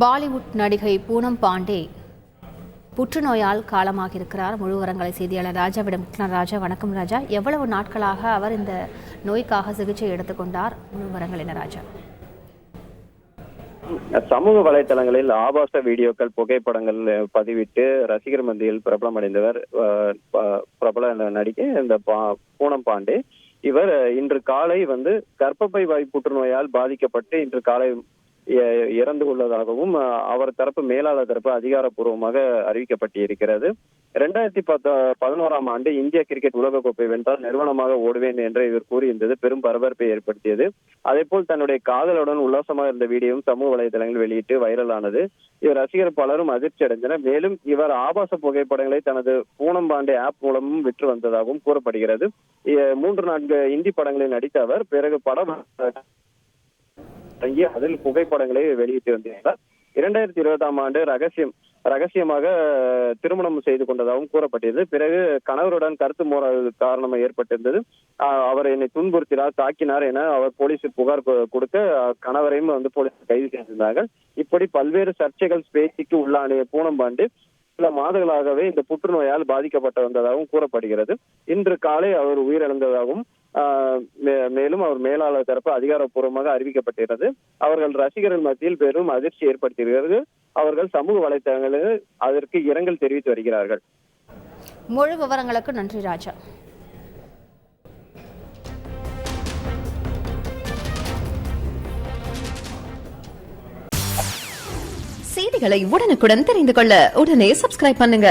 பாலிவுட் நடிகை பூனம் பாண்டே புற்றுநோயால் காலமாகியிருக்கிறார். முழு விவரங்களை செய்தியாளர் ராஜாவிடம். ராஜா, வணக்கம் ராஜா. எவ்வளவு நாட்களாக அவர் இந்த நோய்க்காக சிகிச்சை எடுத்துக்கொண்டார்? முழு விவரங்கள் என்ன ராஜா? சமூக வலைதளங்களில் ஆபாச வீடியோக்கள், புகைப்படங்கள் பதிவிட்டு ரசிகர் மத்தியில் பிரபலமடைந்தவர் பிரபல நடிகை இந்த பூனம் பாண்டே. இவர் இன்று காலை கர்ப்பப்பை வாய் புற்றுநோயால் பாதிக்கப்பட்டு இன்று காலை இறந்து உள்ளதாகவும் அவர் தரப்பு மேலாளர் தரப்பு அதிகாரப்பூர்வமாக அறிவிக்கப்பட்டிருக்கிறது. 2011ஆம் ஆண்டு இந்திய கிரிக்கெட் உலகக்கோப்பை வென்றால் நிறுவனமாக ஓடுவேன் என்று இவர் கூறியிருந்தது பெரும் பரபரப்பை ஏற்படுத்தியது. அதே போல் தன்னுடைய காதலுடன் உல்லாசமாக இருந்த வீடியோவும் சமூக வலைதளங்களில் வெளியிட்டு வைரலானது. இவர் ரசிகர் பலரும் அதிர்ச்சி அடைந்தனர். மேலும் இவர் ஆபாச புகைப்படங்களை தனது பூனம் பாண்டே ஆப் மூலமும் விற்று வந்ததாகவும் கூறப்படுகிறது. 3-4 இந்தி படங்களில் நடித்த அவர் பிறகு படம் அதில் புகைப்படங்களை வெளியிட்டு வந்திருந்தார். 2020ஆம் ஆண்டு ரகசியமாக திருமணம் செய்து கொண்டதாகவும் கூறப்பட்டது. பிறகு கணவருடன் கருத்து மோதல் காரணமாக ஏற்பட்டிருந்தது. அவர் என்னை துன்புறுத்தினார், தாக்கினார் என அவர் போலீசில் புகார் கொடுக்க கணவரையும் போலீஸ் கைது செய்திருந்தார்கள். இப்படி பல்வேறு சர்ச்சைகள் பேச்சுக்கு உள்ளான பூனம் பாண்டே சில மாதங்களாகவே இந்த புற்றுநோயால் பாதிக்கப்பட்டு வந்ததாகவும் கூறப்படுகிறது. இன்று காலை அவர் உயிரிழந்ததாகவும் மேலும் அவர் மேலாளர் தரப்பு அதிகாரப்பூர்வமாக அறிவிக்கப்பட்டிருக்கிறது. அவர்கள் ரசிகர்கள் மத்தியில் பெரும் அதிர்ச்சி ஏற்படுத்தியிருக்கிறது. அவர்கள் சமூக வலைதளங்களில் அதற்கு இரங்கல் தெரிவித்து வருகிறார்கள். முழு விவரங்களுக்கு நன்றி ராஜா. செய்திகளை உடனுக்குடன் தெரிந்து கொள்ள உடனே சப்ஸ்கிரைப் பண்ணுங்க.